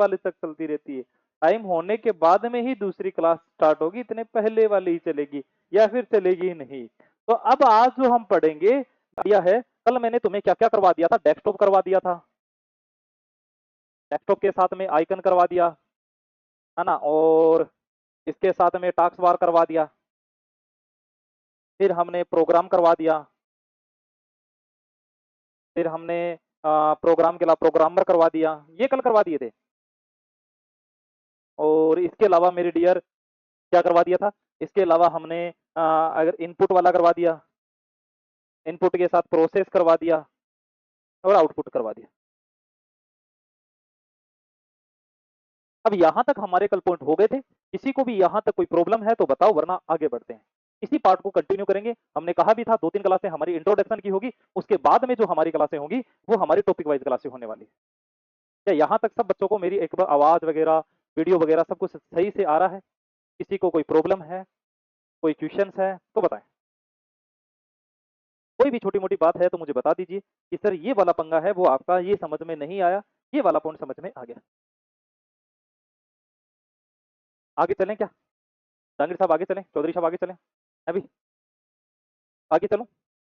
वाले तक चलती रहती है। टाइम होने के बाद में ही दूसरी क्लास स्टार्ट होगी, इतने पहले वाली ही चलेगी या फिर चलेगी ही नहीं। तो अब आज जो हम पढ़ेंगे यह है, कल मैंने तुम्हें क्या क्या करवा दिया था, डेस्कटॉप करवा दिया था, डेस्कटॉप के साथ में आइकन करवा दिया है ना, और इसके साथ में टास्क बार करवा दिया, फिर हमने प्रोग्राम करवा दिया, फिर हमने प्रोग्राम के अलावा प्रोग्रामर करवा दिया, ये कल करवा दिए थे। और इसके अलावा मेरे डियर क्या करवा दिया था, इसके अलावा हमने अगर इनपुट वाला करवा दिया, इनपुट के साथ प्रोसेस करवा दिया और आउटपुट करवा दिया। अब यहां तक हमारे कल पॉइंट हो गए थे, किसी को भी यहां तक कोई प्रॉब्लम है तो बताओ, वरना आगे बढ़ते हैं। इसी पार्ट को कंटिन्यू करेंगे। हमने कहा भी था 2-3 क्लासें हमारी इंट्रोडक्शन की होगी, उसके बाद में जो हमारी क्लासें होंगी वो हमारी टॉपिक वाइज क्लासें होने वाली है। क्या यहां तक सब बच्चों को मेरी एक बार आवाज वगैरह, वीडियो वगैरह सब कुछ सही से आ रहा है? किसी को कोई प्रॉब्लम है, कोई क्वेश्चंस है तो बताएं। कोई भी छोटी मोटी बात है तो मुझे बता दीजिए कि सर ये वाला पंगा है वो आपका ये समझ में नहीं आया, ये वाला पॉइंट समझ में आ गया। आगे चलें क्या? जहांगीर साहब आगे चलें, चौधरी साहब आगे चलें, अभी आगे चलूं?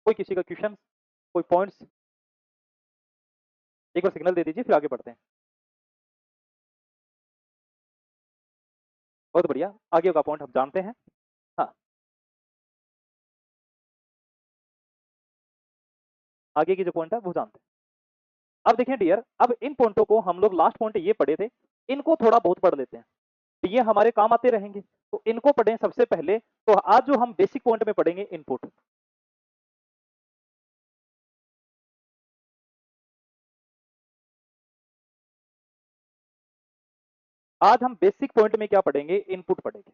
कोई किसी का क्वेश्चन, कोई पॉइंट्स? एक बार सिग्नल दे दीजिए फिर आगे बढ़ते हैं। बहुत बढ़िया, आगे का पॉइंट हम जानते हैं। हाँ, आगे की जो पॉइंट है वो जानते हैं। अब देखें डियर, अब इन पॉइंटों को हम लोग लास्ट पॉइंट ये पढ़े थे, इनको थोड़ा बहुत पढ़ लेते हैं, ये हमारे काम आते रहेंगे, तो इनको पढ़ें सबसे पहले। तो आज जो हम बेसिक पॉइंट में पढ़ेंगे इनपुट। आज हम बेसिक पॉइंट में क्या पढ़ेंगे, इनपुट पढ़ेंगे।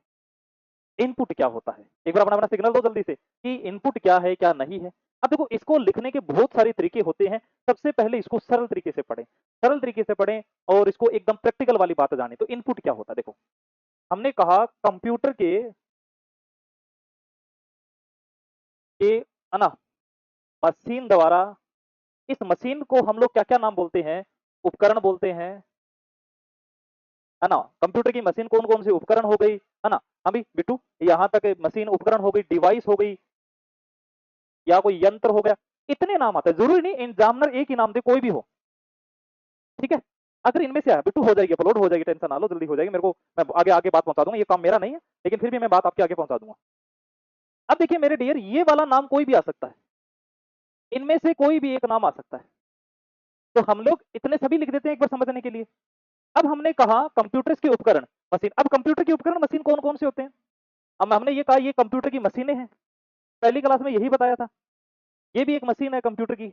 इनपुट क्या होता है, एक बार अपना अपना सिग्नल दो जल्दी से कि इनपुट क्या है क्या नहीं है। अब देखो, इसको लिखने के बहुत सारे तरीके होते हैं, सबसे पहले इसको सरल तरीके से पढ़ें, सरल तरीके से पढ़ें और इसको एकदम प्रैक्टिकल वाली बात जाने। तो इनपुट क्या होता है, देखो हमने कहा कंप्यूटर के है ना, मशीन द्वारा, इस मशीन को हम लोग क्या क्या नाम बोलते हैं, उपकरण बोलते हैं, है ना। कंप्यूटर की मशीन कौन कौन सी उपकरण हो गई, है ना। अभी बिट्टू यहां तक मशीन उपकरण हो गई, डिवाइस हो गई, या कोई यंत्र हो गया, इतने नाम आते हैं। जरूरी नहीं एग्जामिनर एक ही नाम दे, कोई भी हो, ठीक है। अगर इनमें से बिट्टू हो जाएगी, अपलोड हो जाएगी, टेंशन ना लो, जल्दी हो जाएगी। मेरे को मैं आगे आगे बात पहुंचा दूंगा, ये काम मेरा नहीं है, लेकिन फिर भी मैं बात आपके आगे पहुंचा दूंगा। अब देखिए मेरे डियर, ये वाला नाम कोई भी आ सकता है, इनमें से कोई भी एक नाम आ सकता है, तो हम लोग इतने सभी लिख देते हैं एक बार समझने के लिए। अब हमने कहा कंप्यूटर के उपकरण मशीन। अब कंप्यूटर के उपकरण मशीन कौन कौन से होते हैं? अब हमने ये कहा ये कंप्यूटर की मशीनें हैं, पहली क्लास में यही बताया था। ये भी एक मशीन है कंप्यूटर की,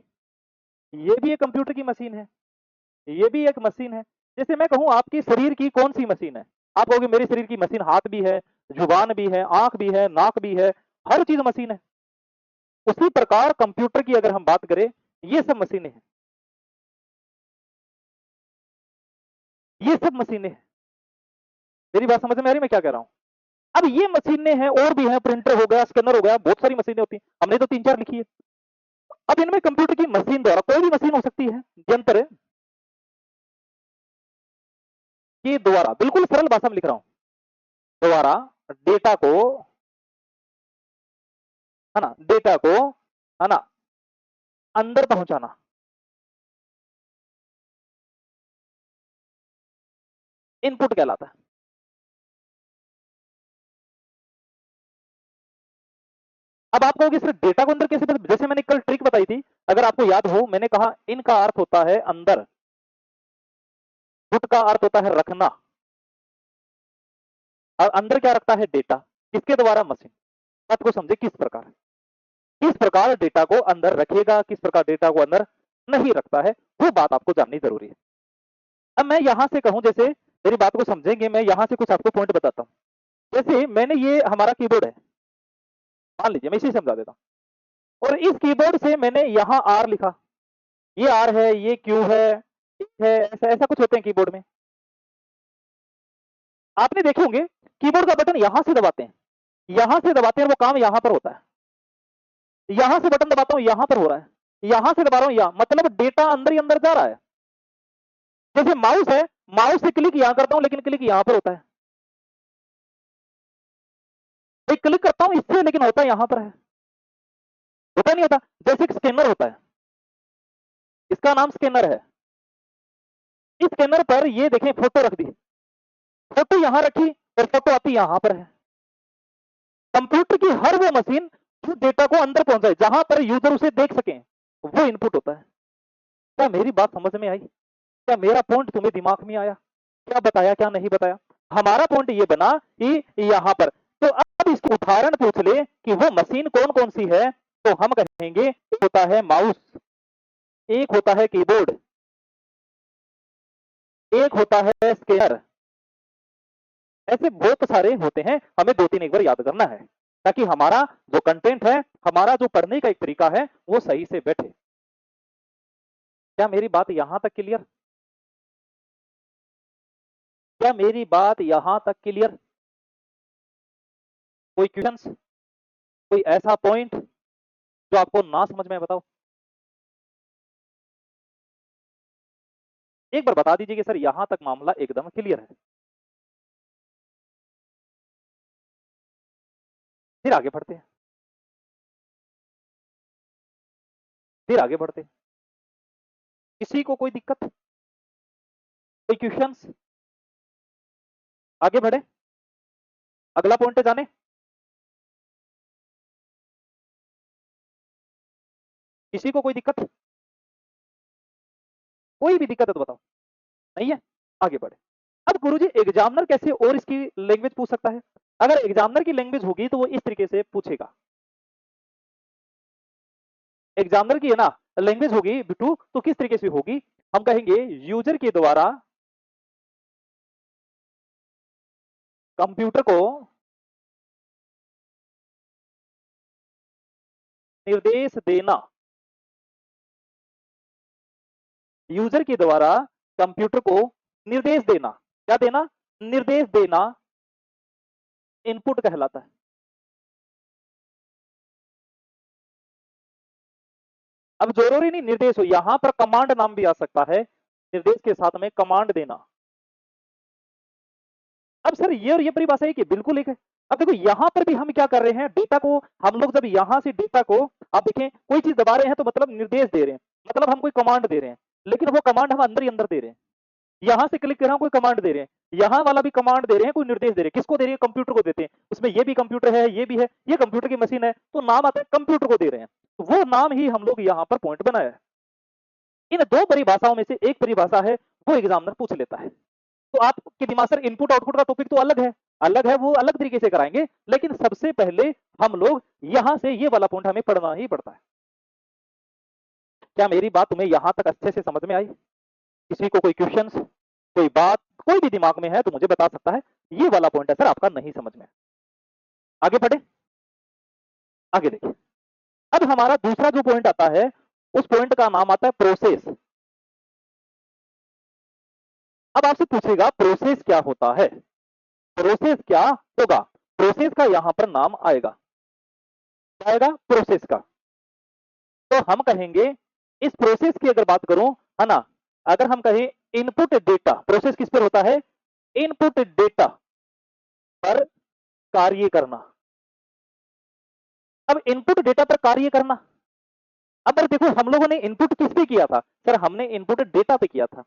ये भी एक कंप्यूटर की मशीन है, ये भी एक मशीन है। जैसे मैं कहूं आपकी शरीर की कौन सी मशीन है, आप कहोगे मेरे शरीर की मशीन हाथ भी है, जुबान भी है, आंख भी है, नाक भी है, हर चीज मशीन है। उसी प्रकार कंप्यूटर की अगर हम बात करें, ये सब मशीनें हैं, ये सब मशीनें हैं। मेरी बात समझ में आ रही, मैं क्या कह रहा हूं? अब ये मशीनें हैं, और भी हैं, प्रिंटर हो गया, स्कैनर हो गया, बहुत सारी मशीनें होती हैं, हमने तो 3-4 लिखी है। अब इनमें कंप्यूटर की मशीन द्वारा, कोई भी मशीन हो सकती है, यंत्र के द्वारा, बिल्कुल सरल भाषा में लिख रहा हूं, द्वारा डेटा को, है ना, डेटा को, है ना, अंदर पहुंचाना, इनपुट कहलाता है। अब आप कहोगे सिर्फ डेटा को अंदर कैसे, जैसे मैंने कल ट्रिक बताई थी, अगर आपको याद हो, मैंने कहा इनका अर्थ होता है अंदर, पुट का अर्थ होता है रखना, और अंदर क्या रखता है, डेटा, किसके द्वारा, मशीन। बात को समझे किस प्रकार डेटा को अंदर रखेगा, किस प्रकार डेटा को अंदर नहीं रखता है, वो बात आपको जाननी जरूरी है। अब मैं यहां से कहूं, जैसे मेरी बात को समझेंगे, मैं यहां से कुछ आपको पॉइंट बताता हूं। जैसे मैंने ये हमारा कीबोर्ड है, मान लीजिए, मैं इसी समझा देता हूं, और इस कीबोर्ड से मैंने यहां आर लिखा, ये आर है, ये क्यू है, ऐसा ऐसा कुछ होते हैं कीबोर्ड में। आपने देखे होंगे कीबोर्ड का बटन यहां से दबाते हैं, यहां से दबाते हैं, वो काम यहां पर होता है। यहां से बटन दबाता हूं, यहां पर हो रहा है, यहां से दबा रहा हूं, यहां, मतलब डेटा अंदर ही अंदर जा रहा है। जैसे माउस है, माउस से क्लिक यहां करता हूं लेकिन क्लिक यहां पर होता है, भाई क्लिक करता हूं इससे लेकिन होता यहां पर है, होता नहीं होता। जैसे एक स्कैनर होता है, इसका नाम स्कैनर है, इस स्कैनर पर ये देखें फोटो रख दी, फोटो यहां रखी और फोटो आती यहां पर है। कंप्यूटर की हर वो मशीन जो डेटा को अंदर पहुंचाए, जहां पर यूजर उसे देख सके, वो इनपुट होता है। क्या मेरी बात समझ में आई? क्या मेरा पॉइंट तुम्हें दिमाग में आया? क्या बताया क्या नहीं बताया? हमारा पॉइंट ये बना कि यहां पर, तो अब इसके उदाहरण पूछ ले कि वो मशीन कौन कौन सी है, तो हम कहेंगे एक होता है माउस, एक होता है कीबोर्ड, एक होता है स्कैनर, ऐसे बहुत सारे होते हैं, हमें दो तीन एक बार याद करना है ताकि हमारा जो कंटेंट है, हमारा जो पढ़ने का एक तरीका है, वो सही से बैठे। क्या मेरी बात यहां तक क्लियर? क्या मेरी बात यहां तक क्लियर? कोई क्वेश्चंस, कोई ऐसा पॉइंट जो आपको ना समझ में, बताओ। एक बार बता दीजिए कि सर यहां तक मामला एकदम क्लियर है, फिर आगे बढ़ते हैं, फिर आगे बढ़ते हैं। किसी को कोई दिक्कत, कोई क्वेश्चंस? आगे बढ़े, अगला पॉइंट जाने। किसी को कोई दिक्कत, कोई भी दिक्कत है तो बताओ, नहीं है? आगे बढ़े। अब गुरुजी एग्जामिनर कैसे और इसकी लैंग्वेज पूछ सकता है? अगर एग्जामिनर की लैंग्वेज होगी तो वो इस तरीके से पूछेगा, एग्जामिनर की है ना लैंग्वेज होगी बिट्टू, तो किस तरीके से होगी? हम कहेंगे यूजर के द्वारा कंप्यूटर को निर्देश देना, यूजर के द्वारा कंप्यूटर को निर्देश देना, क्या देना? निर्देश देना इनपुट कहलाता है। अब जरूरी नहीं निर्देश हो, यहां पर कमांड नाम भी आ सकता है, निर्देश के साथ में कमांड देना। अब सर ये और ये परिभाषा एक है, बिल्कुल एक है। अब देखो यहां पर भी हम क्या कर रहे हैं, डेटा को हम लोग जब यहां से डेटा को, आप देखें कोई चीज दबा रहे हैं तो मतलब निर्देश दे रहे हैं, मतलब हम कोई कमांड दे रहे हैं, लेकिन वो कमांड हम अंदर ही अंदर दे रहे हैं। यहां से क्लिक कर रहा हूं, कोई कमांड दे रहे हैं, यहां वाला भी कमांड दे रहे हैं, कोई निर्देश दे रहे हैं, किसको दे रहे हैं? कंप्यूटर को देते हैं। उसमें ये भी कंप्यूटर है, ये भी है, ये कंप्यूटर की मशीन है, तो नाम आता है कंप्यूटर को दे रहे हैं, तो वो नाम ही हम लोग यहां पर पॉइंट बनाया है। इन दो परिभाषाओं में से एक परिभाषा है, वो एग्जामिनर पूछ लेता है। तो आपके दिमाग से इनपुट आउटपुट का टॉपिक तो अलग है, अलग है, वो अलग तरीके से कराएंगे, लेकिन सबसे पहले हम लोग यहां से ये वाला पॉइंट हमें पढ़ना ही पड़ता है। क्या मेरी बात तुम्हें यहां तक अच्छे से समझ में आई? किसी को कोई क्वेश्चंस, कोई बात, कोई भी दिमाग में है तो मुझे बता सकता है, ये वाला पॉइंट है सर आपका नहीं समझ में। आगे बढ़े, आगे देखिए। अब हमारा दूसरा जो पॉइंट आता है, उस पॉइंट का नाम आता है प्रोसेस। अब आपसे पूछेगा प्रोसेस क्या होता है, प्रोसेस क्या होगा? प्रोसेस का यहां पर नाम आएगा, क्या आएगा? प्रोसेस का। तो हम कहेंगे इस प्रोसेस की अगर बात करूं, है ना, अगर हम कहें इनपुट डेटा, प्रोसेस किस पर होता है? इनपुट डेटा पर कार्य करना। अब इनपुट डेटा पर कार्य करना, अब देखो हम लोगों ने इनपुट किस पे किया था? सर हमने इनपुट डेटा पे किया था।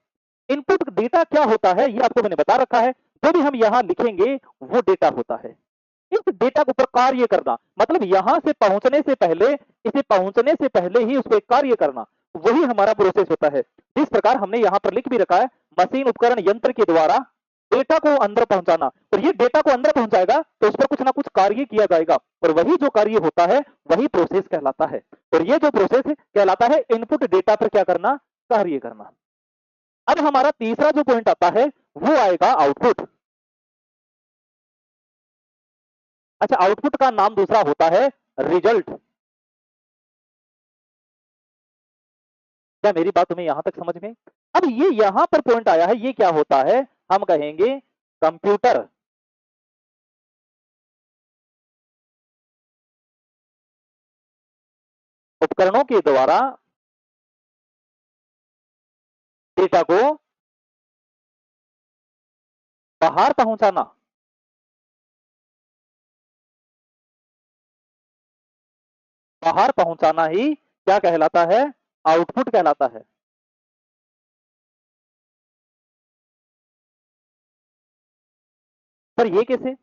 इनपुट डेटा क्या होता है ये आपको मैंने बता रखा है, जो भी हम यहां लिखेंगे वो डेटा होता है। इस डेटा के ऊपर कार्य करना मतलब यहां से पहुंचने से पहले, इसे पहुंचने से पहले ही उसको कार्य करना, वही हमारा प्रोसेस होता है। जिस प्रकार हमने यहां पर लिख भी रखा है, मशीन उपकरण यंत्र के द्वारा डेटा को अंदर पहुंचाना, और ये डेटा को अंदर पहुंचाएगा तो उस पर कुछ ना कुछ कार्य किया जाएगा, और वही जो कार्य होता है वही प्रोसेस कहलाता है। और ये जो प्रोसेस कहलाता है इनपुट डेटा पर क्या करना? कार्य करना। अब हमारा तीसरा जो पॉइंट आता है वो आएगा आउटपुट। अच्छा, आउटपुट का नाम दूसरा होता है रिजल्ट। क्या मेरी बात तुम्हें यहां तक समझ में? अब ये यहां पर पॉइंट आया है, ये क्या होता है? हम कहेंगे कंप्यूटर उपकरणों के द्वारा डेटा को बाहर पहुंचाना, बाहर पहुंचाना ही क्या कहलाता है? आउटपुट कहलाता है। पर ये कैसे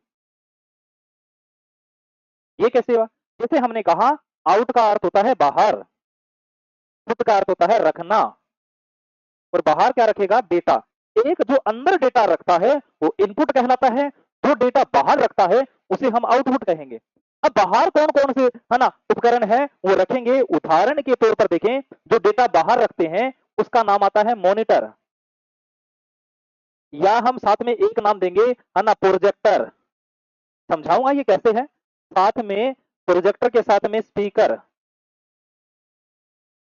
हुआ? जैसे हमने कहा आउट का अर्थ होता है बाहर, पुट का अर्थ होता है रखना, और बाहर क्या रखेगा? डेटा। एक जो अंदर डेटा रखता है वो इनपुट कहलाता है, जो डेटा बाहर रखता है उसे हम आउटपुट कहेंगे। अब बाहर कौन कौन से है ना उपकरण है वो रखेंगे। उदाहरण के तौर पर देखें, जो डेटा बाहर रखते हैं उसका नाम आता है मॉनिटर, या हम साथ में एक नाम देंगे है ना प्रोजेक्टर। समझाऊंगा ये कैसे है। साथ में प्रोजेक्टर के साथ में स्पीकर,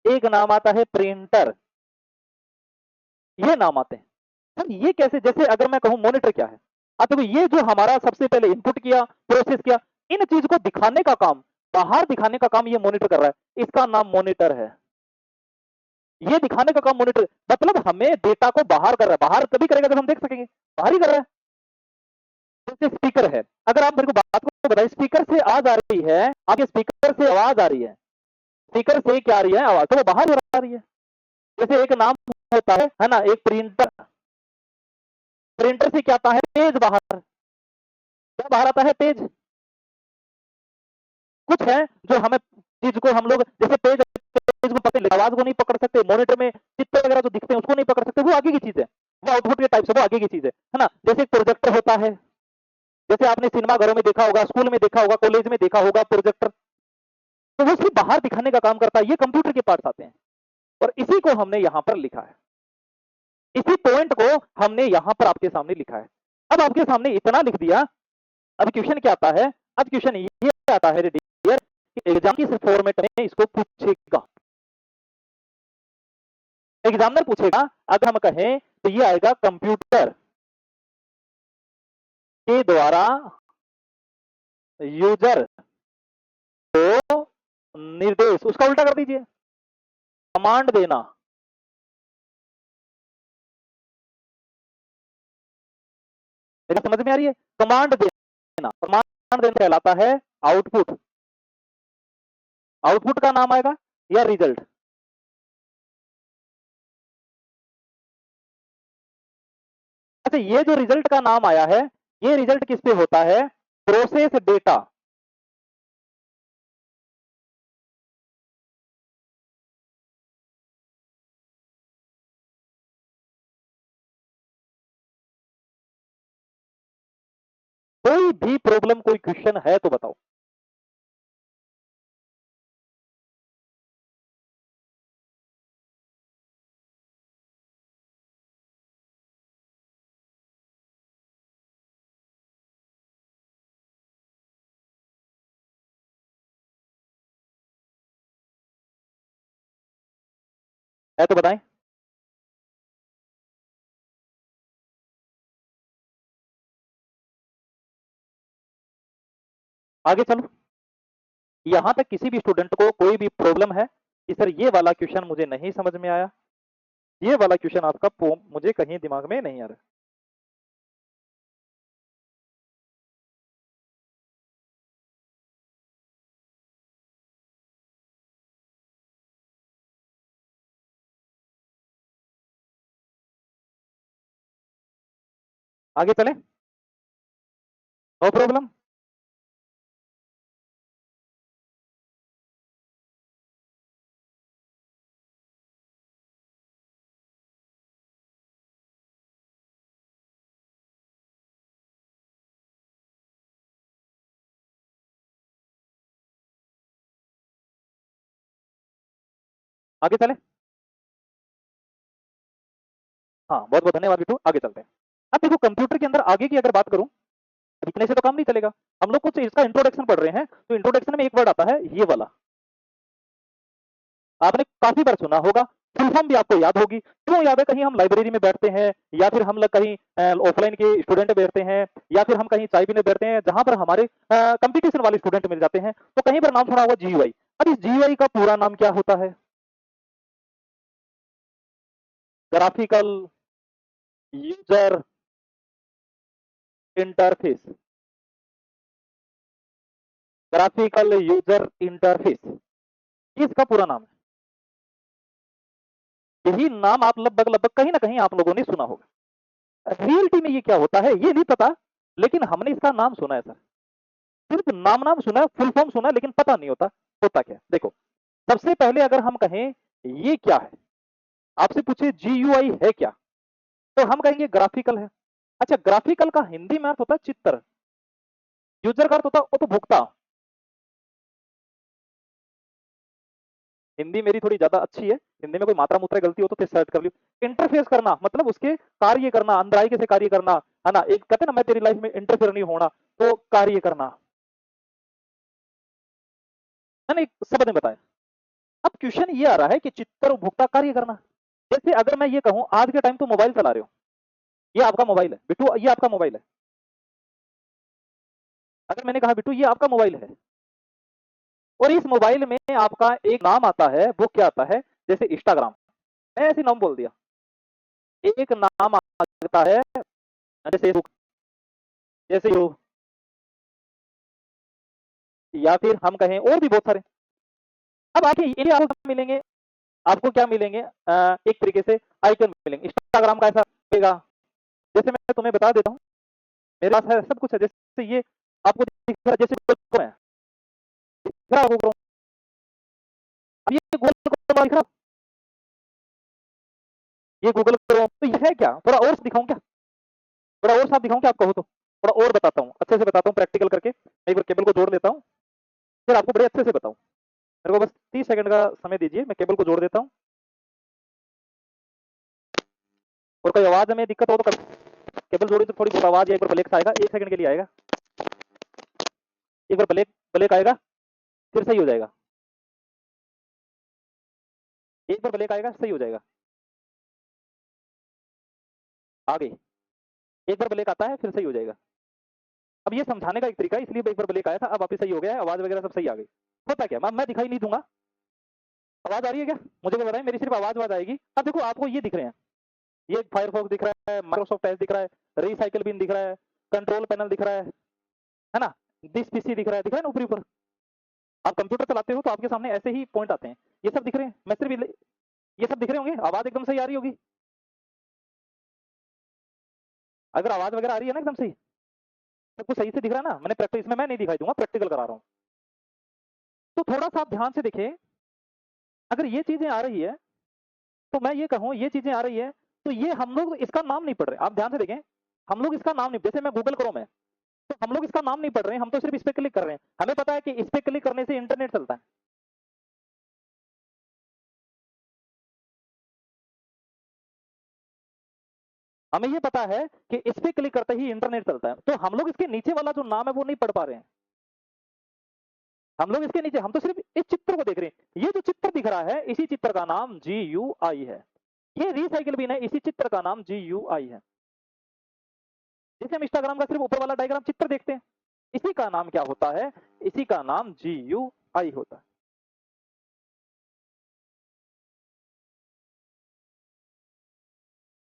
एक नाम आता है प्रिंटर, ये नाम आते हैं। सर ये कैसे? जैसे अगर मैं कहूं मॉनिटर क्या है, तो ये जो हमारा सबसे पहले इनपुट किया, प्रोसेस किया, इन चीज को दिखाने का काम, बाहर दिखाने का काम ये मॉनिटर कर रहा है, इसका नाम मॉनिटर है। ये दिखाने का काम मॉनिटर, मतलब हमें डेटा को बाहर कर रहा है। बाहर तभी करेगा जब हम देख सकेंगे, बाहर ही कर रहा है। जैसे स्पीकर है, अगर आप मेरे को बात को बताइए, स्पीकर से आवाज आ रही है, आपके स्पीकर से आवाज आ रही है, स्पीकर से क्या आ रही है आवाज, तो वो बाहर आ रही है। जैसे एक नाम होता है ना, एक प्रिंटर, प्रिंटर से क्या आता है? पेज बाहर। क्या बाहर आता है? पेज। कुछ है जो हमें चीज को हम लोग जैसे पेज, पेज को पकड़ ले, आवाज को नहीं पकड़ सकते, मॉनिटर में चित्र वगैरह जो दिखते हैं उसको नहीं पकड़ सकते, वो आगे की चीज है, वो आउटपुट के टाइप से वो आगे की चीज है ना। जैसे एक प्रोजेक्टर होता है, जैसे आपने सिनेमा घरों में देखा होगा, स्कूल में देखा होगा, कॉलेज में देखा होगा प्रोजेक्टर, तो वो सिर्फ बाहर दिखाने का काम करता है। ये कंप्यूटर के पार्ट्स आते हैं, और इसी को हमने यहां पर लिखा है, इसी पॉइंट को हमने यहां पर आपके सामने लिखा है। अब आपके सामने इतना लिख दिया, अब क्वेश्चन क्या आता है? अब क्वेश्चन ये आता है डियर, एग्जाम किस फॉर्मेट में इसको पूछेगा। एग्जामिनर पूछेगा, अगर हम कहें तो ये आएगा कंप्यूटर के द्वारा यूजर को निर्देश, उसका उल्टा कर दीजिए, कमांड देना। मेरी समझ में आ रही है? कमांड देना, कमांड देना कहलाता है आउटपुट। आउटपुट का नाम आएगा या रिजल्ट। अच्छा, ये जो रिजल्ट का नाम आया है, ये रिजल्ट किस पे होता है? Process data. कोई भी प्रॉब्लम, कोई क्वेश्चन है तो बताओ। है तो बताएं। आगे चलो। यहां तक किसी भी स्टूडेंट को कोई भी प्रॉब्लम है कि सर ये वाला क्वेश्चन मुझे नहीं समझ में आया, ये वाला क्वेश्चन आपका मुझे कहीं दिमाग में नहीं आ रहा। आगे चले, नो प्रॉब्लम। आगे चले। हाँ, बहुत बहुत धन्यवाद बिट्टू, आगे चलते हैं। अब देखो, कंप्यूटर के अंदर आगे की अगर बात करूं, इतने से तो काम नहीं चलेगा। हम लोग कुछ इसका इंट्रोडक्शन पढ़ रहे हैं, तो इंट्रोडक्शन में एक वर्ड आता है ये वाला, आपने काफी बार सुना होगा, फुल फॉर्म भी आपको याद होगी। क्यों याद है? कहीं हम लाइब्रेरी में बैठते हैं, या फिर हम लोग कहीं ऑफलाइन के स्टूडेंट बैठते हैं, या फिर हम कहीं चाय पीने बैठते हैं जहां पर हमारे कंपटीशन वाले स्टूडेंट मिल जाते हैं, तो कहीं पर नाम सुना होगा जीयूआई। अब इस जीयूआई का पूरा नाम क्या होता है? Graphical user interface, graphical user interface, ये इसका पूरा नाम है। यही नाम आप लगभग लगभग कहीं ना कहीं आप लोगों ने सुना होगा। रियलिटी में ये क्या होता है ये नहीं पता, लेकिन हमने इसका नाम सुना है सर। सिर्फ नाम नाम सुना है, फुल फॉर्म सुना है, लेकिन पता नहीं होता होता क्या। देखो, सबसे पहले अगर हम कहें ये क्या है, आपसे पूछे GUI है क्या, तो हम कहेंगे ग्राफिकल है। अच्छा, ग्राफिकल का हिंदी में अर्थ होता है चित्र, यूजर का अर्थ होता है उपभोक्ता। हिंदी मेरी थोड़ी ज्यादा अच्छी है, हिंदी में कोई मात्रा मुत्रा गलती हो तो फिर सर्च कर लियो। इंटरफेस करना मतलब उसके कार्य करना, अंदराई के से कार्य करना, है ना। एक कहते हैं ना, मैं तेरी लाइफ में इंटरफेयर नहीं होना, तो कार्य करना है ना, एक शब्द में बताया। अब क्वेश्चन ये आ रहा है कि चित्र उपभोक्ता कार्य करना, जैसे अगर मैं ये कहूं आज के टाइम तो मोबाइल चला रहे हो, ये आपका मोबाइल है बिट्टू, ये आपका मोबाइल है। अगर मैंने कहा बिट्टू ये आपका मोबाइल है, और इस मोबाइल में आपका एक नाम आता है, वो क्या आता है, जैसे इंस्टाग्राम, मैं ऐसे नाम बोल दिया। एक नाम आता है जैसे फेसबुक, जैसे यू, या फिर हम कहें और भी बहुत सारे। अब आके इन्हें आपको क्या मिलेंगे, आपको क्या मिलेंगे, एक तरीके से आइकन मिलेंगे। इंस्टाग्राम का ऐसा मिलेगा, जैसे मैं तुम्हें बता देता हूँ, मेरे पास है सब कुछ है। जैसे ये आपको दिख रहा है, जैसे गूगल क्रोम है, दिख रहा है गूगल क्रोम। अब ये गूगल क्रोम दिख रहा है, ये गूगल क्रोम, तो ये है क्या, थोड़ा और दिखाऊं क्या, थोड़ा और साफ दिखाऊं क्या, आप कहो तो थोड़ा और बताता हूँ, अच्छे से बताता हूँ प्रैक्टिकल करके। एक बार केबल को जोड़ लेता हूँ, फिर आपको बड़े अच्छे से बताऊं। मेरे को बस 30 सेकंड का समय दीजिए, मैं केबल को जोड़ देता हूँ। और कोई आवाज में दिक्कत हो तो केबल जोड़ी तो थोड़ी बहुत आवाज या एक बार ब्लैक आएगा, 1 सेकंड के लिए आएगा, एक बार ब्लैक ब्लैक आएगा, फिर सही हो जाएगा। एक बार ब्लैक आएगा, सही हो जाएगा। आगे एक बार ब्लैक आता है, फिर सही हो जाएगा। अब ये समझाने का एक तरीका है, इसलिए एक बार ब्लैक आया था, अब वापस सही हो गया है, आवाज वगैरह सब सही आ गई। होता क्या, मैं दिखाई नहीं दूंगा। आवाज आ रही है क्या, मुझे क्या बताएं, मेरी सिर्फ आवाज आएगी। अब देखो आपको ये दिख रहे हैं, ये फायरफॉक्स दिख रहा है, माइक्रोसॉफ्ट एज दिख रहा है, रिसाइकिल बिन दिख रहा है, कंट्रोल पैनल दिख रहा है ना, दिस पीसी दिख रहा है ना ऊपरी ऊपर। आप कंप्यूटर चलाते हो तो आपके सामने ऐसे ही पॉइंट आते हैं, ये सब दिख रहे हैं। मैं सिर्फ ये सब दिख रहे होंगे, आवाज एकदम सही आ रही होगी। अगर आवाज वगैरह आ रही है ना एकदम सही, सब कुछ सही से दिख रहा है ना, मैंने प्रैक्टिस, इसमें मैं नहीं दिखाई दूंगा, प्रैक्टिकल करा रहा हूँ। तो थोड़ा सा आप ध्यान से देखें, अगर ये चीजें आ रही है, तो मैं ये कहूँ ये चीजें आ रही है, तो ये हम लोग इसका नाम नहीं पढ़ रहे। आप ध्यान से देखें, हम लोग इसका नाम नहीं, जैसे मैं गूगल क्रोम है, तो हम लोग इसका नाम नहीं पढ़ रहे हैं, हम तो सिर्फ इस पे क्लिक कर रहे हैं। हमें पता है कि इस पे क्लिक करने से इंटरनेट चलता है। हमें ये पता है कि इस पे क्लिक करते ही इंटरनेट चलता है, तो हम लोग इसके नीचे वाला जो नाम है वो नहीं पढ़ पा रहे हैं। हम लोग इसके नीचे, हम तो सिर्फ इस चित्र को देख रहे हैं। ये जो चित्र दिख रहा है, इसी चित्र का नाम GUI है। ये रिसाइकिल बिन है, इसी चित्र का नाम GUI है। जैसे हम इंस्टाग्राम का सिर्फ ऊपर वाला डायग्राम चित्र देखते हैं, इसी का नाम क्या होता है, इसी का नाम GUI होता है।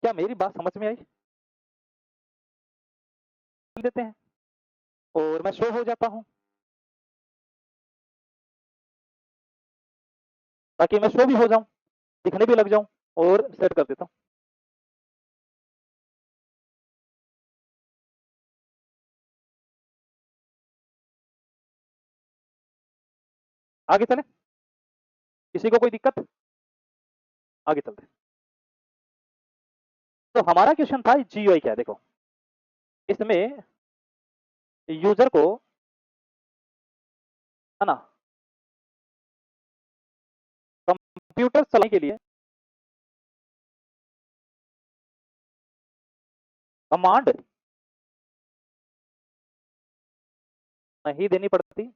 क्या मेरी बात समझ में आई? देते हैं और मैं शो हो जाता हूं, ताकि मैं शो भी हो जाऊं, दिखने भी लग जाऊं, और सेट कर देता हूं। आगे चले, किसी को कोई दिक्कत? आगे चलते हैं। तो हमारा क्वेश्चन था GUI क्या है। देखो, इसमें यूजर को, है ना, कंप्यूटर चलाने के लिए कमांड नहीं देनी पड़ती,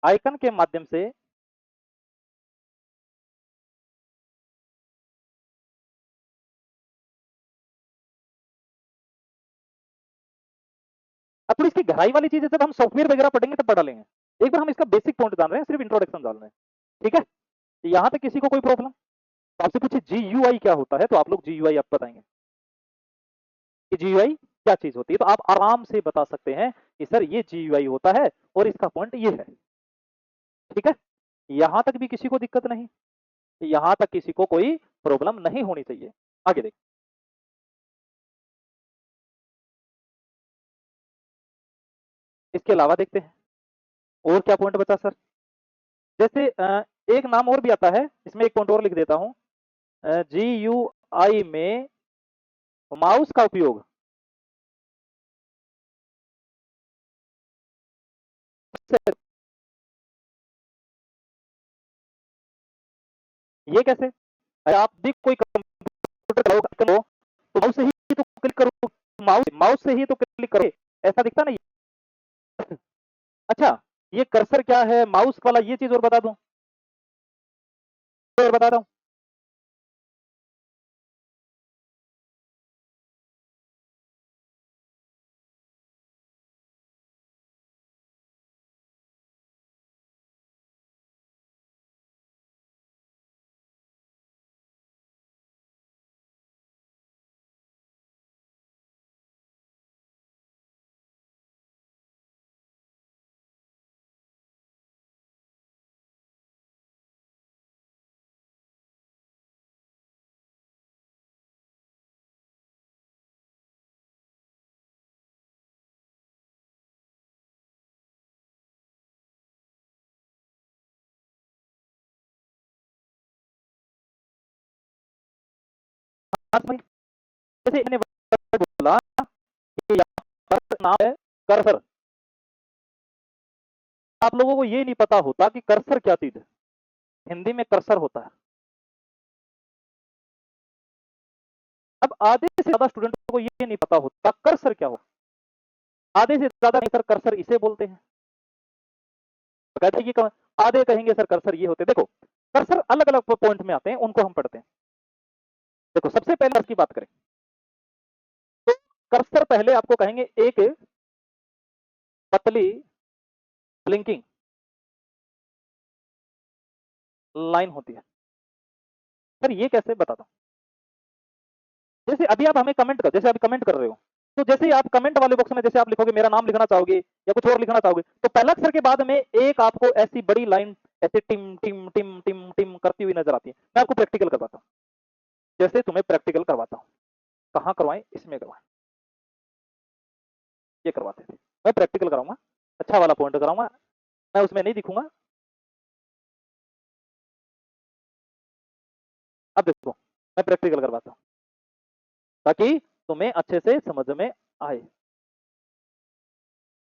आइकन के माध्यम से अब थोड़ी इसकी गहराई वाली चीज है, जब हम सॉफ्टवेयर वगैरह पढ़ेंगे तब पढ़ा लेंगे। एक बार हम इसका बेसिक पॉइंट जान रहे हैं, सिर्फ इंट्रोडक्शन जान रहे हैं, ठीक है। यहाँ तक किसी को कोई प्रॉब्लम? तो आपसे पूछे GUI क्या होता है, तो आप लोग GUI आप बताएंगे कि GUI क्या चीज होती है, तो आप आराम से बता सकते हैं कि सर ये GUI होता है और इसका पॉइंट ये है। ठीक है, यहां तक भी किसी को दिक्कत नहीं, यहां तक किसी को कोई प्रॉब्लम नहीं होनी चाहिए। आगे देख, इसके अलावा देखते हैं और क्या पॉइंट बचा सर। जैसे एक नाम और भी आता है, इसमें एक पॉइंट और लिख देता हूं। GUI में माउस का उपयोग ये कैसे, अरे आप भी कोई कंप्यूटर करो तो माउस से ही तो क्लिक करो, माउस माउस से ही तो क्लिक करो, ऐसा दिखता नहीं। अच्छा, ये कर्सर क्या है माउस वाला, ये चीज और बता दूं, और बता दूं। हाँ, जैसे मैंने बोला कि यहाँ पर नाम है कर्सर, आप लोगों को ये नहीं पता होता कि कर्सर क्या चीज है, हिंदी में कर्सर होता है। अब आधे से ज्यादा स्टूडेंटों को ये नहीं पता होता कर्सर क्या हो, आधे से ज्यादा नहीं सर कर्सर इसे बोलते हैं, तो कहते हैं कि आधे कहेंगे सर कर्सर ये होते हैं। देखो कर्सर अलग अलग पॉइंट में आते हैं, उनको हम पढ़ते हैं। देखो सबसे पहले की बात करें तो कर्सर पहले आपको कहेंगे एक पतली ब्लिंकिंग लाइन होती है। सर ये कैसे, बताता हूं। जैसे अभी आप हमें कमेंट कर, जैसे अभी कमेंट कर रहे हो, तो जैसे ही आप कमेंट वाले बॉक्स में जैसे आप लिखोगे, मेरा नाम लिखना चाहोगे या कुछ और लिखना चाहोगे, तो पहला अक्षर के बाद में एक आपको ऐसी बड़ी लाइन ऐसे टिम टिम टिम टिम टिम करती हुई नजर आती है। मैं आपको प्रैक्टिकल करवाता हूँ, जैसे तुम्हें प्रैक्टिकल करवाता हूँ, कहाँ करवाएं, इसमें करवाएं, ये करवाते थे। मैं प्रैक्टिकल कराऊंगा, अच्छा वाला पॉइंट कराऊंगा, मैं उसमें नहीं दिखूंगा। अब देखो मैं प्रैक्टिकल करवाता हूँ ताकि तुम्हें अच्छे से समझ में आए।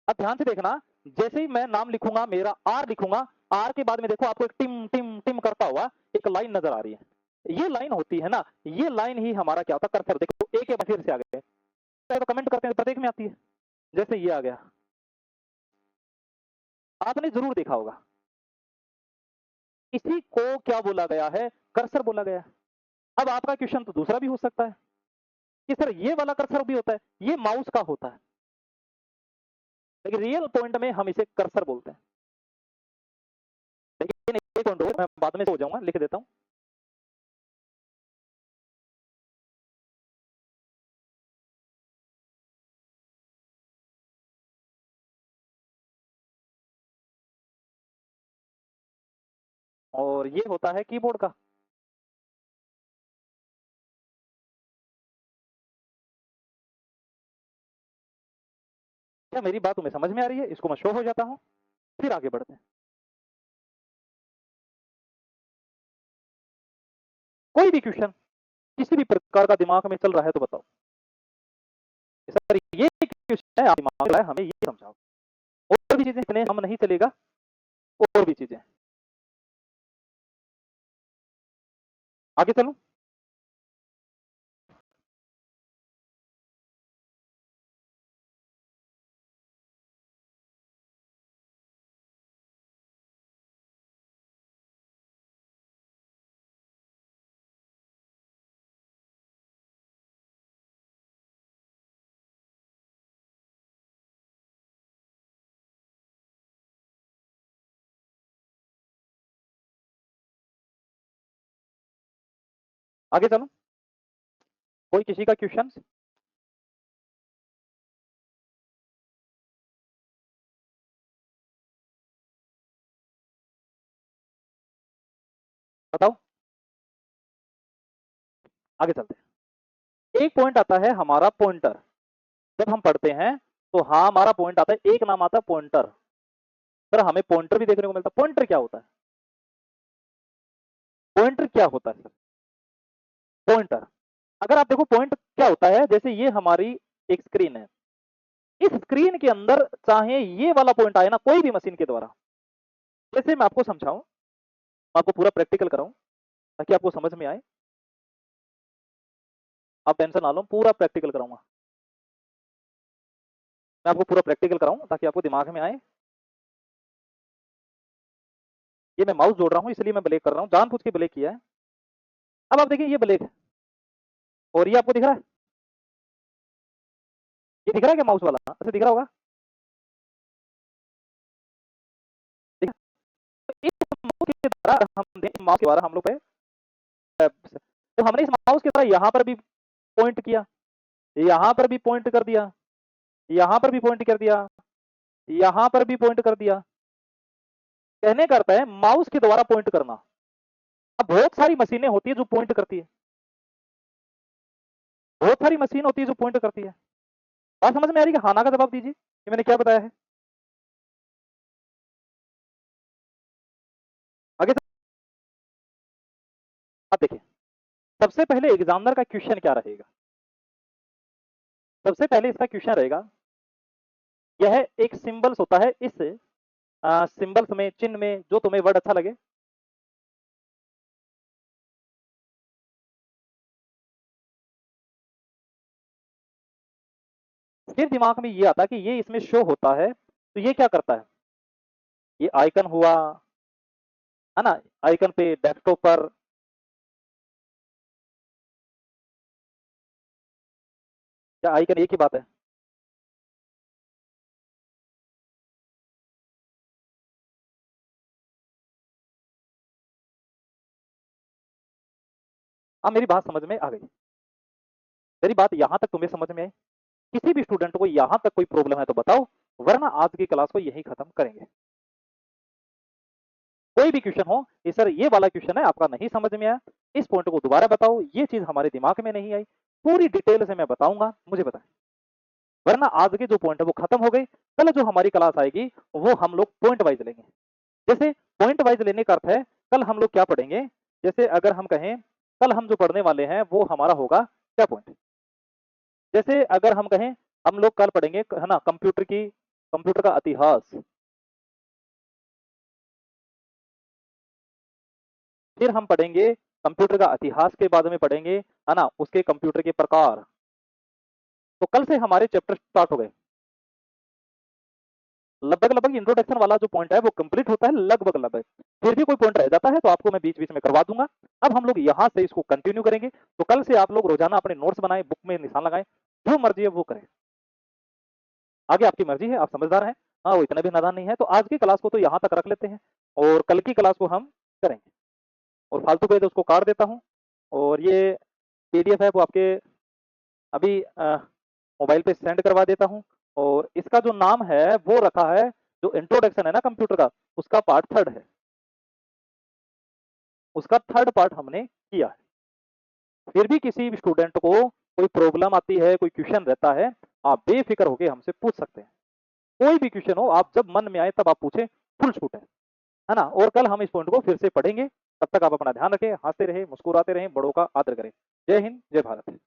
अब ध्यान से देखना, जैसे ही मैं नाम लिखूंगा, मेरा आर लिखूंगा, आर के बाद में देखो आपको एक टिम टिम टिम करता हुआ एक लाइन नजर आ रही है। ये लाइन होती है ना, ये लाइन ही हमारा क्या होता है कर्सर। देखो एक बार फिर से आ गए, तो कमेंट करते हैं प्रत्येक में आती है। जैसे ये आ गया, आपने जरूर देखा होगा, इसी को क्या बोला गया है, कर्सर बोला गया है। अब आपका क्वेश्चन तो दूसरा भी हो सकता है कि सर ये वाला कर्सर भी होता है, ये माउस का होता है, लेकिन रियल पॉइंट में हम इसे कर्सर बोलते हैं। लेकिन एक पॉइंट और मैं बाद में हो जाऊंगा, लिख देता हूं। और ये होता है कीबोर्ड का। क्या मेरी बात तुम्हें समझ में आ रही है, इसको मैं शो हो जाता हूं, फिर आगे बढ़ते हैं। कोई भी क्वेश्चन किसी भी प्रकार का दिमाग में चल रहा है तो बताओ, सर ये क्वेश्चन है आप दिमाग में हमें ये समझाओ। और भी चीजें इतने हम नहीं चलेगा, और भी चीजें आगे चलूं। आगे चलो, कोई किसी का क्वेश्चन? बताओ, आगे चलते हैं। एक पॉइंट आता है हमारा पॉइंटर। जब हम पढ़ते हैं तो हाँ हमारा पॉइंट आता है, एक नाम आता है पॉइंटर। सर हमें पॉइंटर भी देखने को मिलता है। पॉइंटर क्या होता है? पॉइंटर क्या होता है सर? पॉइंटर, अगर आप देखो पॉइंट क्या होता है, जैसे ये हमारी एक स्क्रीन है, इस स्क्रीन के अंदर चाहे ये वाला पॉइंट आए ना कोई भी मशीन के द्वारा, जैसे मैं आपको समझाऊं, मैं आपको पूरा प्रैक्टिकल कराऊं ताकि आपको समझ में आए। आप टेंशन ना लो, पूरा प्रैक्टिकल कराऊंगा मैं आपको, पूरा प्रैक्टिकल कराऊं ताकि आपको दिमाग में आए। ये मैं माउस जोड़ रहा हूं इसलिए मैं ब्लैक कर रहा हूं, जानबूझ के ब्लैक किया है। अब आप देखिए ये ब्लैक है और ये आपको दिख रहा है, ये दिख रहा है क्या माउस वाला? अच्छा दिख रहा होगा। दिख- इस माउस के द्वारा माउस के द्वारा हम लोग पे, तो हमने इस माउस के द्वारा यहां पर भी पॉइंट किया, यहां पर भी पॉइंट कर दिया, यहां पर भी पॉइंट कर दिया, यहां पर भी पॉइंट कर दिया। कहने का अर्थ है माउस के द्वारा पॉइंट करना। अब बहुत सारी मशीनें होती है जो पॉइंट करती है, बहुत सारी मशीन होती है जो पॉइंट करती है। बात समझ में आ रही है? हाना का जवाब दीजिए कि मैंने क्या बताया है। आगे आप देखिए, सबसे पहले एग्जामिनर का क्वेश्चन क्या रहेगा? सबसे पहले इसका क्वेश्चन रहेगा, यह एक सिंबल्स होता है, इस सिंबल्स में, चिन्ह में जो तुम्हें वर्ड अच्छा लगे, फिर दिमाग में ये आता है कि ये इसमें शो होता है, तो ये क्या करता है? ये आइकन हुआ, है ना, आइकन पे डेस्कटॉप पर, क्या आइकन एक ही बात है? अब मेरी बात समझ में आ गई? मेरी बात यहां तक तुम्हें समझ में आई? किसी भी स्टूडेंट को यहां तक कोई प्रॉब्लम है तो बताओ, वरना आज की क्लास को यही खत्म करेंगे। कोई भी क्वेश्चन हो कि सर ये वाला क्वेश्चन है आपका नहीं समझ में आया, इस पॉइंट को दोबारा बताओ, ये चीज हमारे दिमाग में नहीं आई, पूरी डिटेल से मैं बताऊंगा, मुझे बताएं। वरना आज के जो पॉइंट है वो खत्म हो गए। कल जो हमारी क्लास आएगी वो हम लोग पॉइंट वाइज लेंगे। जैसे पॉइंट वाइज लेने का अर्थ है, कल हम लोग क्या पढ़ेंगे, जैसे अगर हम कहें कल हम जो पढ़ने वाले हैं वो हमारा होगा क्या पॉइंट। जैसे अगर हम कहें हम लोग कल पढ़ेंगे, है ना, कंप्यूटर की, कंप्यूटर का इतिहास। फिर हम पढ़ेंगे कंप्यूटर का इतिहास के बाद में पढ़ेंगे, है ना, उसके कंप्यूटर के प्रकार। तो कल से हमारे चैप्टर स्टार्ट हो गए। लगभग लगभग इंट्रोडक्शन वाला जो पॉइंट है वो कंप्लीट होता है, लगभग लगभग। फिर भी कोई पॉइंट रह जाता है तो आपको मैं बीच बीच में करवा दूंगा। अब हम लोग यहाँ से इसको कंटिन्यू करेंगे। तो कल से आप लोग रोजाना अपने नोट्स बनाएं, बुक में निशान लगाएं, जो मर्जी है वो करें। आगे आपकी मर्जी है, आप समझदार हैं, हाँ वो इतना भी नादान नहीं है। तो आज की क्लास को तो यहाँ तक रख लेते हैं और कल की क्लास को हम करेंगे। और फालतू पे तो उसको काट देता हूँ। और ये पीडीएफ है वो आपके अभी मोबाइल पे सेंड करवा देता हूँ। और इसका जो नाम है वो रखा है, जो इंट्रोडक्शन है ना कंप्यूटर का, उसका पार्ट थर्ड है, उसका थर्ड पार्ट हमने किया है। फिर भी किसी स्टूडेंट को कोई प्रॉब्लम आती है, कोई क्वेश्चन रहता है, आप बेफिक्र होकर हमसे पूछ सकते हैं। कोई भी क्वेश्चन हो, आप जब मन में आए तब आप पूछें, फुल छूट है ना। और कल हम इस पॉइंट को फिर से पढ़ेंगे। तब तक आप अपना ध्यान रखें, हंसते रहे, मुस्कुराते रहें, बड़ों का आदर करें। जय हिंद, जय भारत।